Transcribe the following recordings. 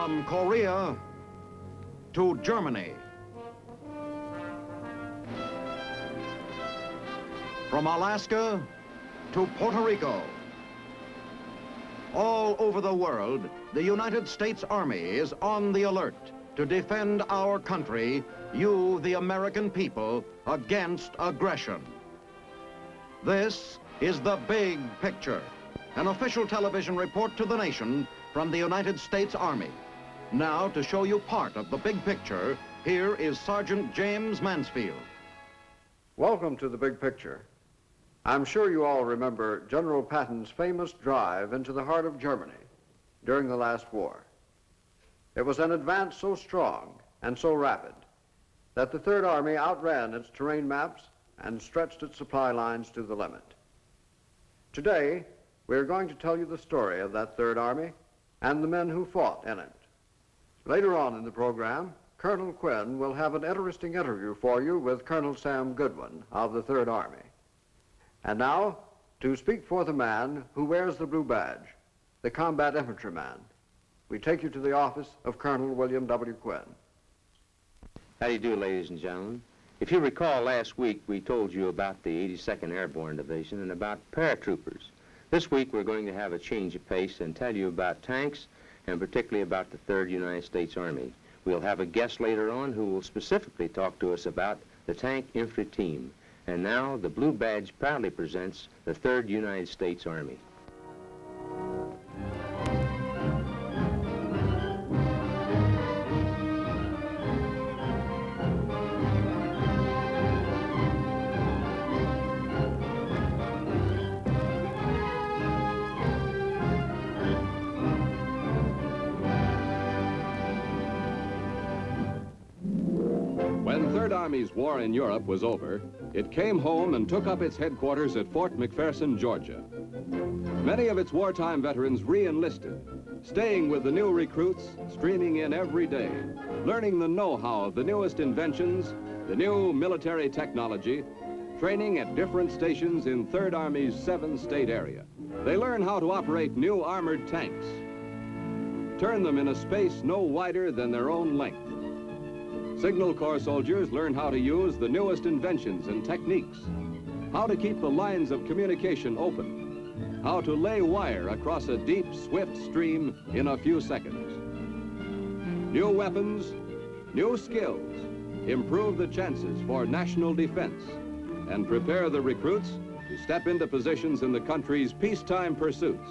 From Korea to Germany. From Alaska to Puerto Rico. All over the world, the United States Army is on the alert to defend our country, you, the American people, against aggression. This is The Big Picture, an official television report to the nation from the United States Army. Now, to show you part of the big picture, here is Sergeant James Mansfield. Welcome to The Big Picture. I'm sure you all remember General Patton's famous drive into the heart of Germany during the last war. It was an advance so strong and so rapid that the Third Army outran its terrain maps and stretched its supply lines to the limit. Today, we're going to tell you the story of that Third Army and the men who fought in it. Later on in the program, Colonel Quinn will have an interesting interview for you with Colonel Sam Goodwin of the Third Army. And now, to speak for the man who wears the blue badge, the combat infantryman, we take you to the office of Colonel William W. Quinn. How do you do, ladies and gentlemen? If you recall, last week we told you about the 82nd Airborne Division and about paratroopers. This week we're going to have a change of pace and tell you about tanks, and particularly about the 3rd United States Army. We'll have a guest later on who will specifically talk to us about the tank infantry team. And now, the blue badge proudly presents the 3rd United States Army. When Third Army's war in Europe was over, it came home and took up its headquarters at Fort McPherson, Georgia. Many of its wartime veterans re-enlisted, staying with the new recruits, streaming in every day, learning the know-how of the newest inventions, the new military technology, training at different stations in Third Army's 7-state area. They learn how to operate new armored tanks, turn them in a space no wider than their own length. Signal Corps soldiers learn how to use the newest inventions and techniques, how to keep the lines of communication open, how to lay wire across a deep, swift stream in a few seconds. New weapons, new skills improve the chances for national defense and prepare the recruits to step into positions in the country's peacetime pursuits.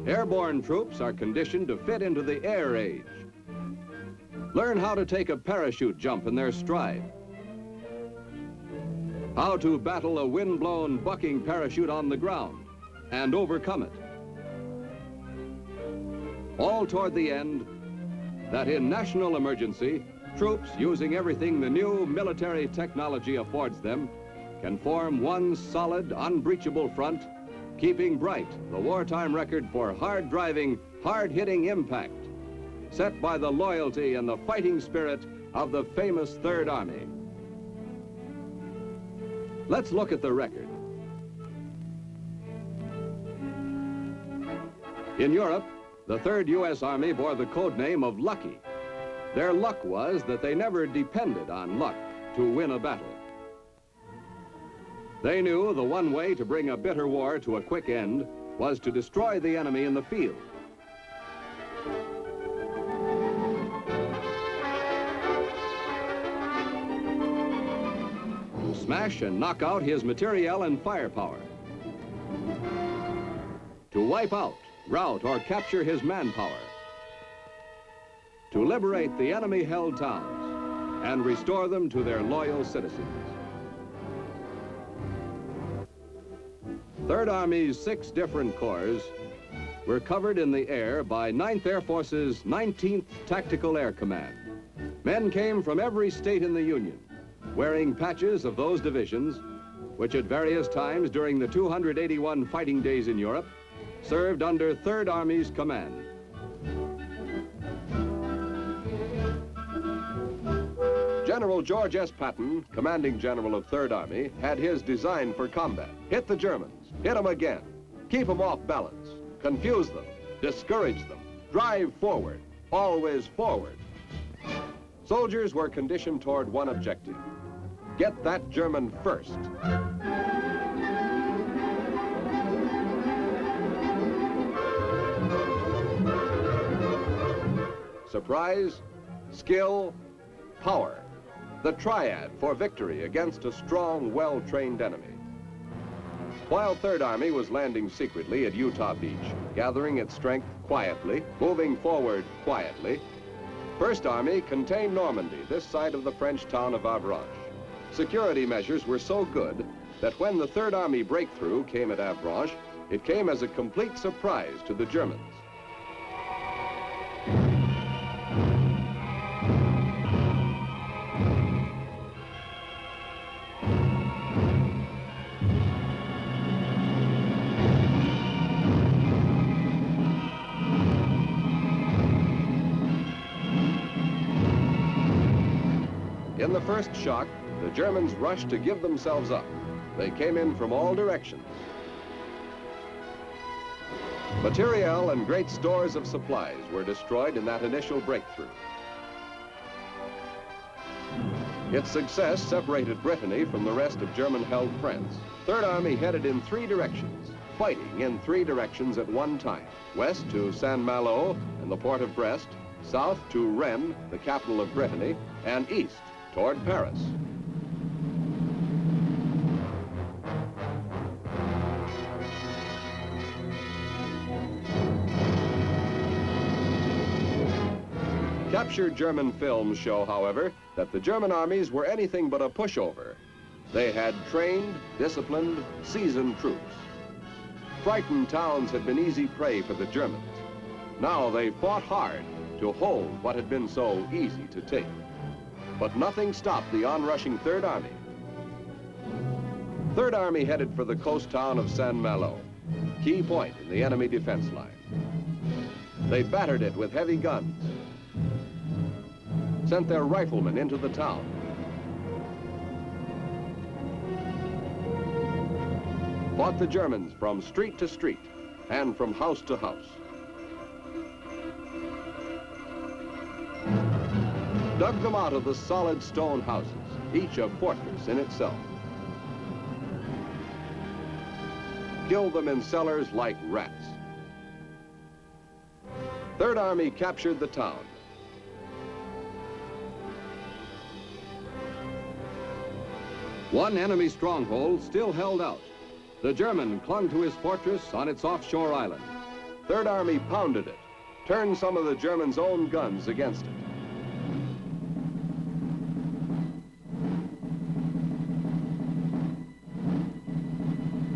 Airborne troops are conditioned to fit into the air age. Learn how to take a parachute jump in their stride, how to battle a wind-blown bucking parachute on the ground and overcome it. All toward the end, that in national emergency, troops using everything the new military technology affords them can form one solid, unbreachable front, keeping bright the wartime record for hard-driving, hard-hitting impact set by the loyalty and the fighting spirit of the famous Third Army. Let's look at the record. In Europe, the 3rd U.S. Army bore the code name of Lucky. Their luck was that they never depended on luck to win a battle. They knew the one way to bring a bitter war to a quick end was to destroy the enemy in the field. Smash and knock out his materiel and firepower. To wipe out, rout, or capture his manpower. To liberate the enemy-held towns and restore them to their loyal citizens. Third Army's 6 different corps were covered in the air by 9th Air Force's 19th Tactical Air Command. Men came from every state in the Union, wearing patches of those divisions, which at various times during the 281 fighting days in Europe, served under Third Army's command. General George S. Patton, commanding general of Third Army, had his design for combat. Hit the Germans, hit them again, keep them off balance, confuse them, discourage them, drive forward, always forward. Soldiers were conditioned toward one objective: get that German first. Surprise, skill, power. The triad for victory against a strong, well-trained enemy. While Third Army was landing secretly at Utah Beach, gathering its strength quietly, moving forward quietly, First Army contained Normandy, this side of the French town of Avranches. Security measures were so good that when the Third Army breakthrough came at Avranches, it came as a complete surprise to the Germans. In the first shock, the Germans rushed to give themselves up. They came in from all directions. Materiel and great stores of supplies were destroyed in that initial breakthrough. Its success separated Brittany from the rest of German-held France. Third Army headed in 3 directions, fighting in 3 directions at one time. West to Saint-Malo and the port of Brest, south to Rennes, the capital of Brittany, and east toward Paris. Captured German films show, however, that the German armies were anything but a pushover. They had trained, disciplined, seasoned troops. Frightened towns had been easy prey for the Germans. Now they fought hard to hold what had been so easy to take. But nothing stopped the onrushing Third Army. Third Army headed for the coast town of Saint-Malo, key point in the enemy defense line. They battered it with heavy guns, sent their riflemen into the town. Fought the Germans from street to street and from house to house. Dug them out of the solid stone houses, each a fortress in itself. Killed them in cellars like rats. Third Army captured the town. One enemy stronghold still held out. The German clung to his fortress on its offshore island. Third Army pounded it, turned some of the Germans' own guns against it.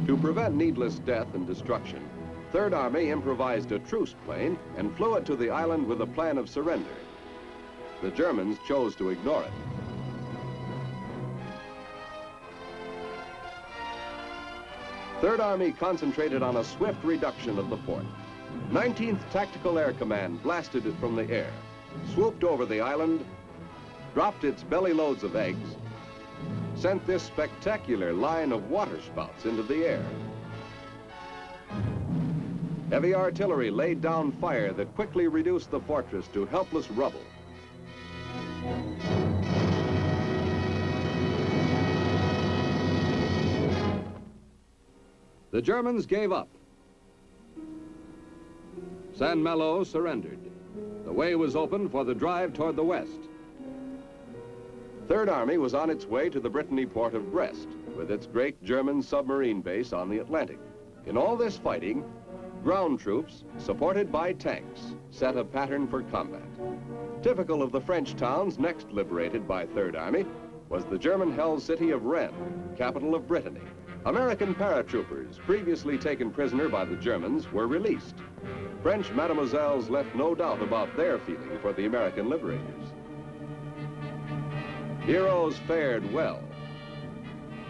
To prevent needless death and destruction, Third Army improvised a truce plane and flew it to the island with a plan of surrender. The Germans chose to ignore it. Third Army concentrated on a swift reduction of the fort. 19th Tactical Air Command blasted it from the air, swooped over the island, dropped its belly loads of eggs, sent this spectacular line of waterspouts into the air. Heavy artillery laid down fire that quickly reduced the fortress to helpless rubble. The Germans gave up. Saint-Malo surrendered. The way was open for the drive toward the west. Third Army was on its way to the Brittany port of Brest, with its great German submarine base on the Atlantic. In all this fighting, ground troops, supported by tanks, set a pattern for combat. Typical of the French towns next liberated by Third Army was the German-held city of Rennes, capital of Brittany. American paratroopers, previously taken prisoner by the Germans, were released. French mademoiselles left no doubt about their feeling for the American liberators. Heroes fared well.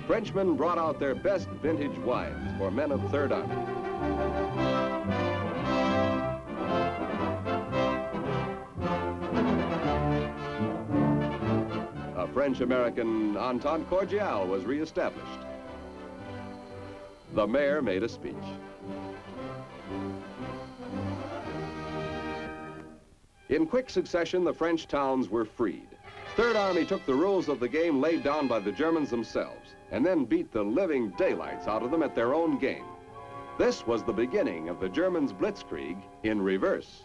Frenchmen brought out their best vintage wines for men of Third Army. A French-American entente cordiale was reestablished. The mayor made a speech. In quick succession, the French towns were freed. Third Army took the rules of the game laid down by the Germans themselves and then beat the living daylights out of them at their own game. This was the beginning of the Germans' blitzkrieg in reverse.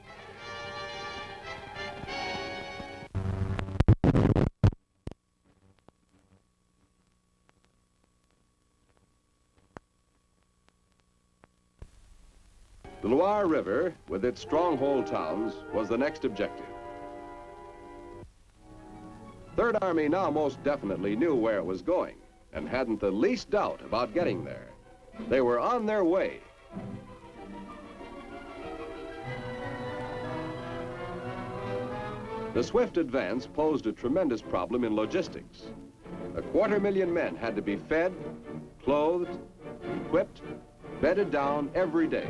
The Loire River, with its stronghold towns, was the next objective. Third Army now most definitely knew where it was going and hadn't the least doubt about getting there. They were on their way. The swift advance posed a tremendous problem in logistics. 250,000 men had to be fed, clothed, equipped, bedded down every day.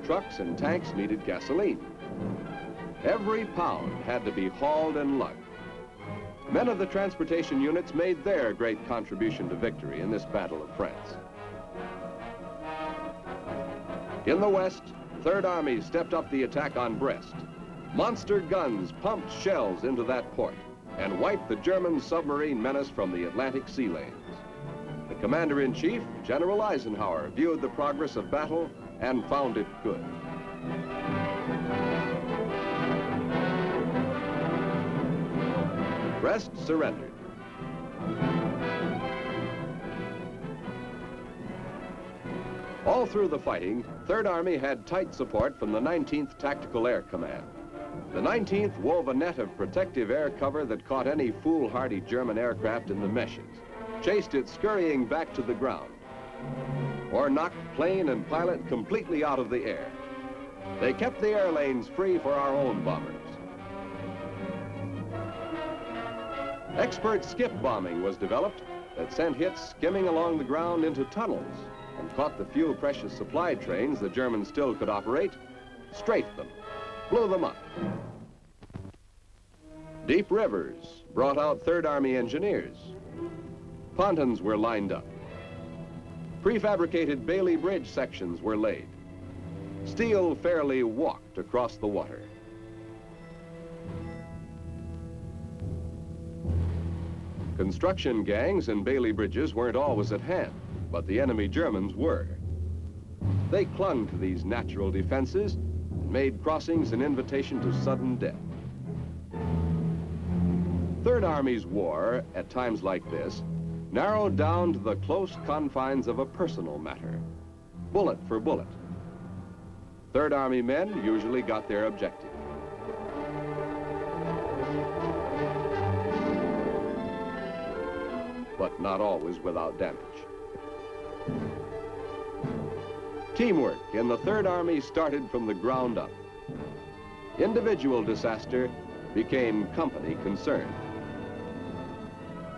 Trucks and tanks needed gasoline. Every pound had to be hauled and lugged. Men of the transportation units made their great contribution to victory in this Battle of France. In the west, Third Army stepped up the attack on Brest. Monster guns pumped shells into that port and wiped the German submarine menace from the Atlantic sea lanes. The Commander-in-Chief, General Eisenhower, viewed the progress of battle and found it good. Brest surrendered. All through the fighting, Third Army had tight support from the 19th Tactical Air Command. The 19th wove a net of protective air cover that caught any foolhardy German aircraft in the meshes, chased it scurrying back to the ground, or knocked plane and pilot completely out of the air. They kept the air lanes free for our own bombers. Expert skip bombing was developed that sent hits skimming along the ground into tunnels and caught the few precious supply trains the Germans still could operate, strafed them, blew them up. Deep rivers brought out Third Army engineers. Pontons were lined up. Prefabricated Bailey Bridge sections were laid. Steel fairly walked across the water. Construction gangs and Bailey bridges weren't always at hand, but the enemy Germans were. They clung to these natural defenses and made crossings an invitation to sudden death. Third Army's war, at times like this, narrowed down to the close confines of a personal matter, bullet for bullet. Third Army men usually got their objective. But not always without damage. Teamwork in the Third Army started from the ground up. Individual disaster became company concern.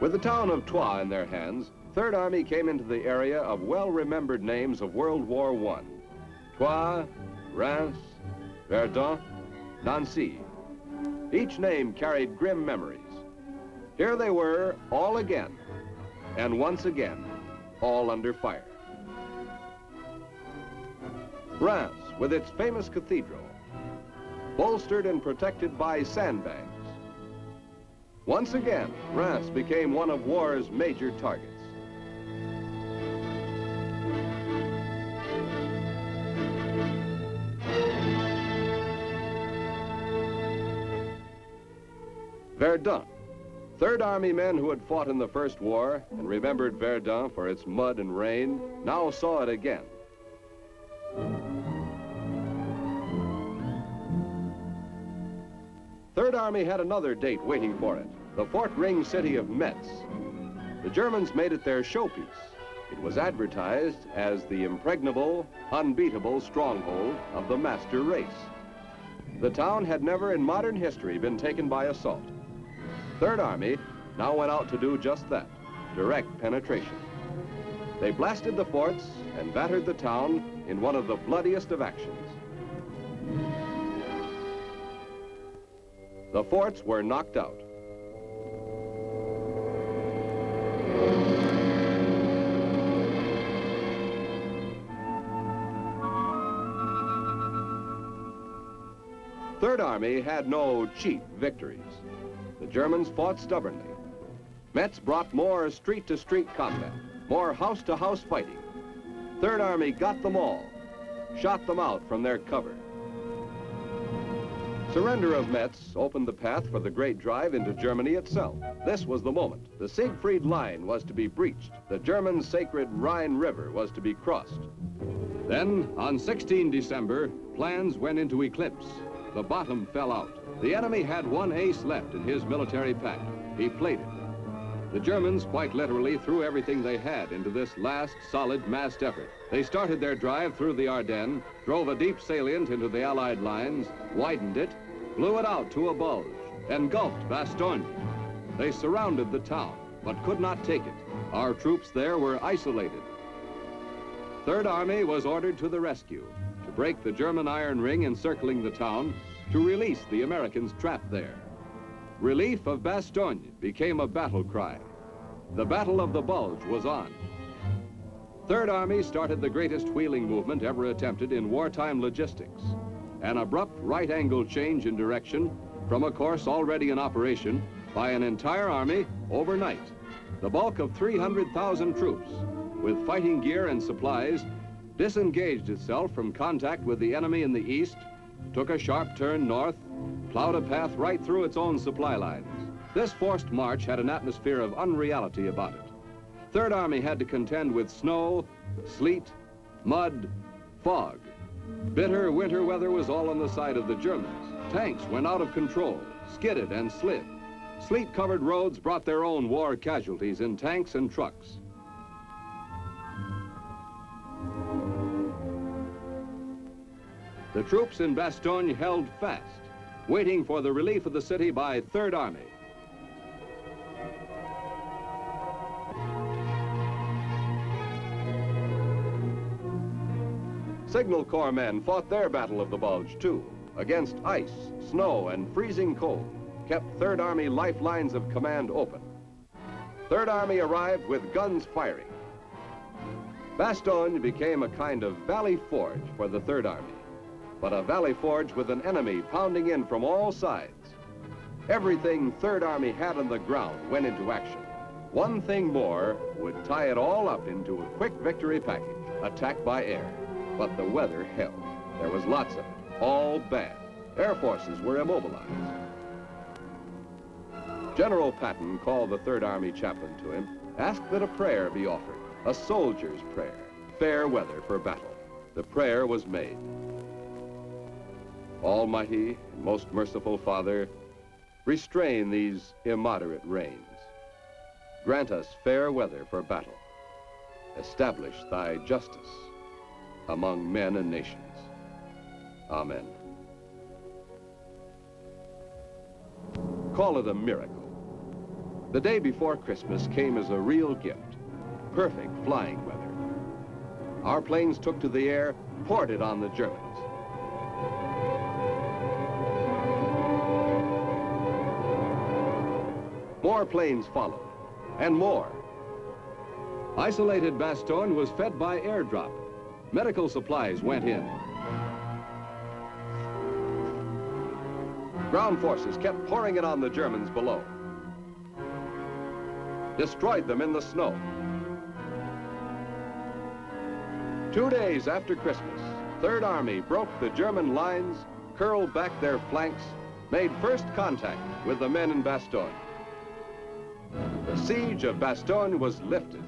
With the town of Troyes in their hands, Third Army came into the area of well-remembered names of World War I. Troyes, Reims, Verdun, Nancy. Each name carried grim memories. Here they were, all again, and once again, all under fire. Reims, with its famous cathedral, bolstered and protected by sandbags. Once again, Reims became one of war's major targets. Verdun. Third Army men who had fought in the First War and remembered Verdun for its mud and rain now saw it again. Third Army had another date waiting for it, the Fort Ring city of Metz. The Germans made it their showpiece. It was advertised as the impregnable, unbeatable stronghold of the master race. The town had never in modern history been taken by assault. Third Army now went out to do just that, direct penetration. They blasted the forts and battered the town in one of the bloodiest of actions. The forts were knocked out. Third Army had no cheap victories. The Germans fought stubbornly. Metz brought more street-to-street combat, more house-to-house fighting. Third Army got them all, shot them out from their cover. Surrender of Metz opened the path for the great drive into Germany itself. This was the moment. The Siegfried Line was to be breached. The German sacred Rhine River was to be crossed. Then, on 16 December, plans went into eclipse. The bottom fell out. The enemy had one ace left in his military pack. He played it. The Germans quite literally threw everything they had into this last solid massed effort. They started their drive through the Ardennes, drove a deep salient into the Allied lines, widened it, blew it out to a bulge, engulfed Bastogne. They surrounded the town, but could not take it. Our troops there were isolated. Third Army was ordered to the rescue, to break the German iron ring encircling the town, to release the Americans trapped there. Relief of Bastogne became a battle cry. The Battle of the Bulge was on. Third Army started the greatest wheeling movement ever attempted in wartime logistics. An abrupt right-angle change in direction from a course already in operation by an entire army overnight. The bulk of 300,000 troops, with fighting gear and supplies, disengaged itself from contact with the enemy in the east, took a sharp turn north, plowed a path right through its own supply lines. This forced march had an atmosphere of unreality about it. Third Army had to contend with snow, sleet, mud, fog. Bitter winter weather was all on the side of the Germans. Tanks went out of control, skidded and slid. Sleet-covered roads brought their own war casualties in tanks and trucks. The troops in Bastogne held fast, waiting for the relief of the city by Third Army. Signal Corps men fought their Battle of the Bulge, too, against ice, snow, and freezing cold, kept Third Army lifelines of command open. Third Army arrived with guns firing. Bastogne became a kind of valley forge for the Third Army, but a valley forge with an enemy pounding in from all sides. Everything Third Army had on the ground went into action. One thing more would tie it all up into a quick victory package, attack by air. But the weather held. There was lots of it, all bad. Air forces were immobilized. General Patton called the Third Army chaplain to him, asked that a prayer be offered, a soldier's prayer, fair weather for battle. The prayer was made. Almighty and most merciful Father, restrain these immoderate rains. Grant us fair weather for battle. Establish thy justice among men and nations. Amen. Call it a miracle. The day before Christmas came as a real gift. Perfect flying weather. Our planes took to the air, poured it on the Germans. More planes followed, and more. Isolated Bastogne was fed by airdrop. Medical supplies went in. Ground forces kept pouring it on the Germans below. Destroyed them in the snow. 2 days after Christmas, Third Army broke the German lines, curled back their flanks, made first contact with the men in Bastogne. The siege of Bastogne was lifted.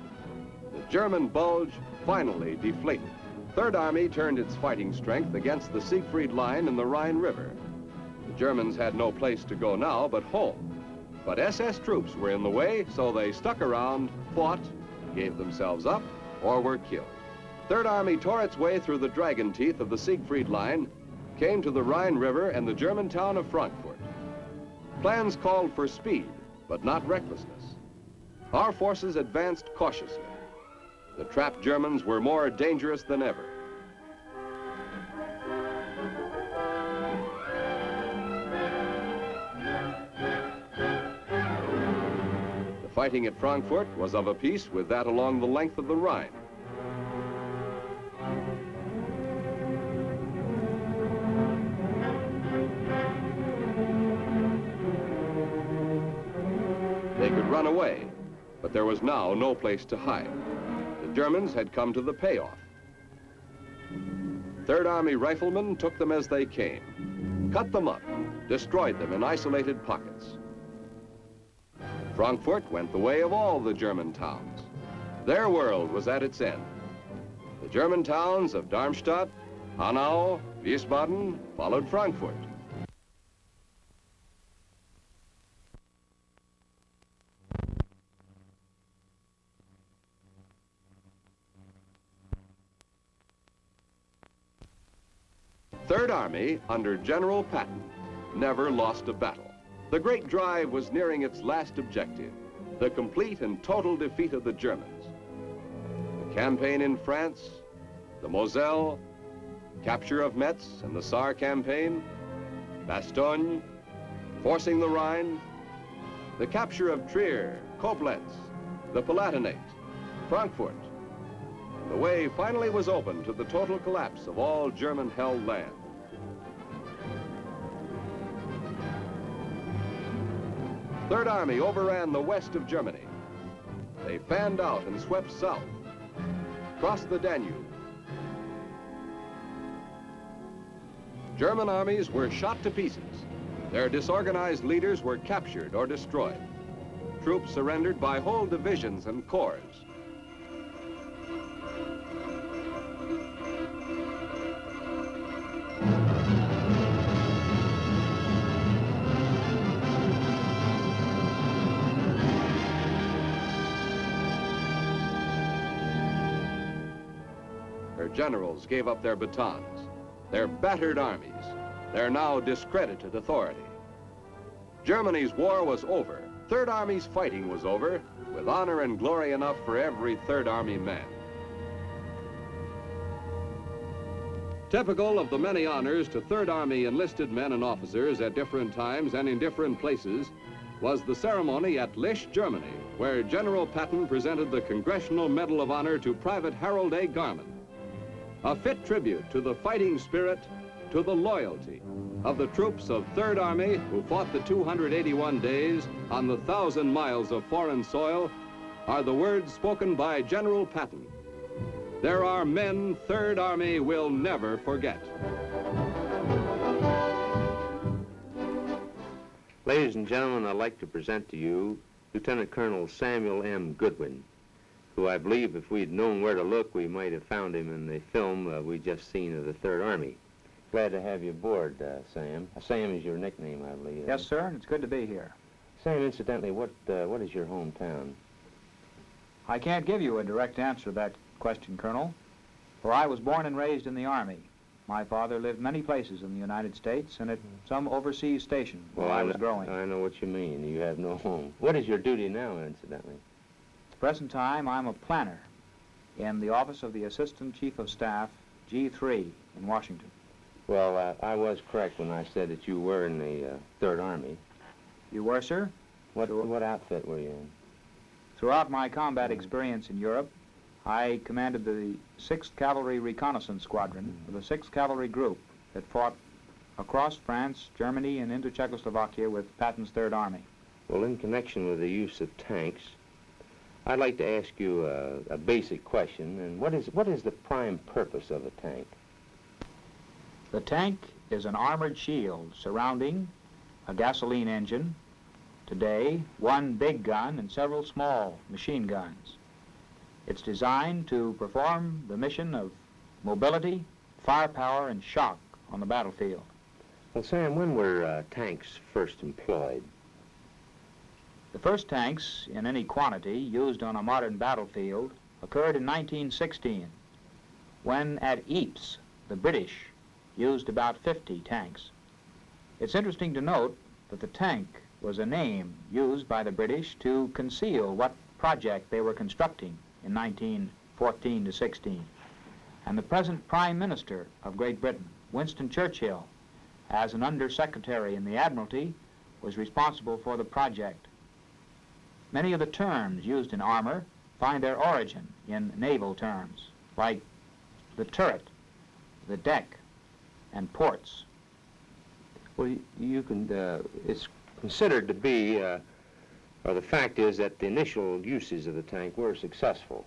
The German bulge finally deflated. Third Army turned its fighting strength against the Siegfried Line and the Rhine River. The Germans had no place to go now but home. But SS troops were in the way, so they stuck around, fought, gave themselves up, or were killed. Third Army tore its way through the dragon teeth of the Siegfried Line, came to the Rhine River and the German town of Frankfurt. Plans called for speed, but not recklessness. Our forces advanced cautiously. The trapped Germans were more dangerous than ever. The fighting at Frankfurt was of a piece with that along the length of the Rhine. run away, but there was now no place to hide. The Germans had come to the payoff. Third Army riflemen took them as they came, cut them up, destroyed them in isolated pockets. Frankfurt went the way of all the German towns. Their world was at its end. The German towns of Darmstadt, Hanau, Wiesbaden followed Frankfurt. Third Army, under General Patton, never lost a battle. The great drive was nearing its last objective, the complete and total defeat of the Germans. The campaign in France, the Moselle, capture of Metz and the Saar campaign, Bastogne, forcing the Rhine, the capture of Trier, Koblenz, the Palatinate, Frankfurt. The way finally was open to the total collapse of all German-held land. Third Army overran the west of Germany. They fanned out and swept south, crossed the Danube. German armies were shot to pieces. Their disorganized leaders were captured or destroyed. Troops surrendered by whole divisions and corps. Their generals gave up their batons, their battered armies, their now discredited authority. Germany's war was over. Third Army's fighting was over, with honor and glory enough for every Third Army man. Typical of the many honors to Third Army enlisted men and officers at different times and in different places was the ceremony at Lisch, Germany, where General Patton presented the Congressional Medal of Honor to Private Harold A. Garman. A fit tribute to the fighting spirit, to the loyalty of the troops of Third Army who fought the 281 days on the 1,000 miles of foreign soil are the words spoken by General Patton. There are men Third Army will never forget. Ladies and gentlemen, I'd like to present to you Lieutenant Colonel Samuel M. Goodwin, who I believe if we'd known where to look, we might have found him in the film we just seen of the Third Army. Glad to have you aboard, Sam. Sam is your nickname, I believe. Yes, sir, and it's good to be here. Sam, incidentally, what is your hometown? I can't give you a direct answer to that question, Colonel, for I was born and raised in the Army. My father lived many places in the United States and at some overseas station while I was growing. I know what you mean. You have no home. What is your duty now, incidentally? At the present time, I'm a planner in the office of the Assistant Chief of Staff, G3, in Washington. Well, I was correct when I said that you were in the Third Army. You were, sir? What outfit were you in? Throughout my combat experience in Europe, I commanded the 6th Cavalry Reconnaissance Squadron of the 6th Cavalry Group that fought across France, Germany, and into Czechoslovakia with Patton's Third Army. Well, in connection with the use of tanks, I'd like to ask you a basic question, and what is the prime purpose of a tank? The tank is an armored shield surrounding a gasoline engine, today one big gun and several small machine guns. It's designed to perform the mission of mobility, firepower, and shock on the battlefield. Well, Sam, when were tanks first employed? The first tanks in any quantity used on a modern battlefield occurred in 1916, when at Ypres, the British used about 50 tanks. It's interesting to note that the tank was a name used by the British to conceal what project they were constructing in 1914 to 16. And the present Prime Minister of Great Britain, Winston Churchill, as an Undersecretary in the Admiralty, was responsible for the project. Many of the terms used in armor find their origin in naval terms, like the turret, the deck, and ports. Well, you can. It's considered to be a or the fact is that the initial uses of the tank were successful.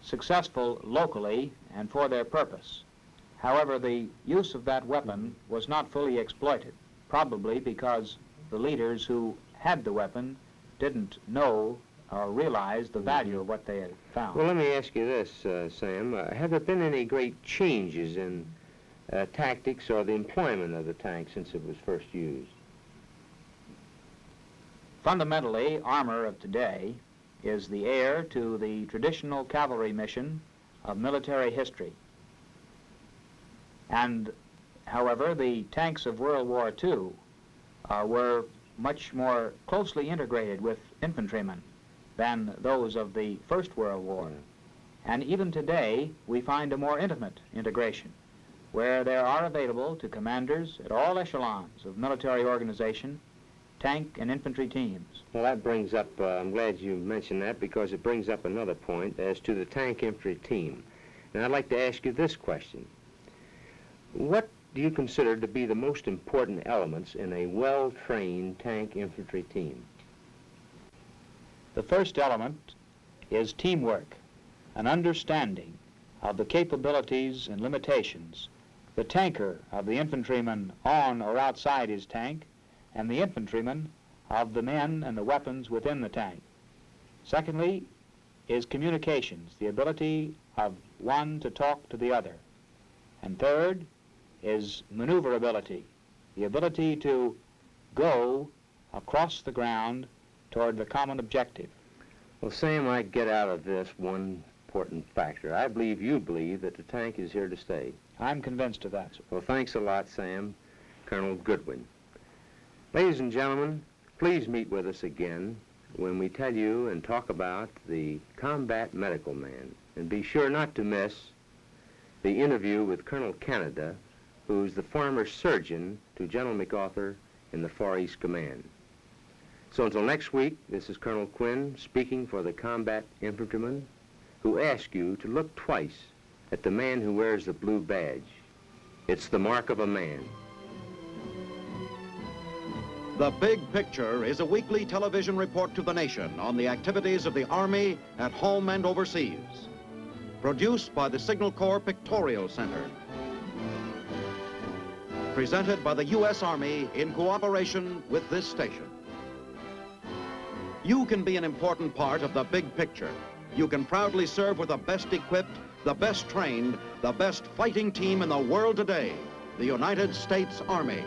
Successful locally and for their purpose. However, the use of that weapon was not fully exploited, probably because the leaders who had the weapon didn't know or realize the value of what they had found. Well, let me ask you this, Sam. Have there been any great changes in tactics or the employment of the tank since it was first used? Fundamentally, armor of today is the heir to the traditional cavalry mission of military history. And, however, the tanks of World War II were much more closely integrated with infantrymen than those of the First World War. And even today, we find a more intimate integration, where there are available to commanders at all echelons of military organization tank and infantry teams. Well, that brings up, I'm glad you mentioned that, because it brings up another point as to the tank infantry team. And I'd like to ask you this question. What do you consider to be the most important elements in a well-trained tank infantry team? The first element is teamwork, an understanding of the capabilities and limitations, the tanker of the infantryman on or outside his tank, and the infantryman of the men and the weapons within the tank. Secondly is communications, the ability of one to talk to the other. And third is maneuverability, the ability to go across the ground toward the common objective. Well, Sam, I get out of this one important factor. I believe you believe that the tank is here to stay. I'm convinced of that, sir. Well, thanks a lot, Sam. Colonel Goodwin. Ladies and gentlemen, please meet with us again when we tell you and talk about the combat medical man. And be sure not to miss the interview with Colonel Canada, who's the former surgeon to General MacArthur in the Far East Command. So until next week, this is Colonel Quinn speaking for the combat infantryman who ask you to look twice at the man who wears the blue badge. It's the mark of a man. The Big Picture is a weekly television report to the nation on the activities of the Army at home and overseas. Produced by the Signal Corps Pictorial Center. Presented by the U.S. Army in cooperation with this station. You can be an important part of the big picture. You can proudly serve with the best equipped, the best trained, the best fighting team in the world today, the United States Army.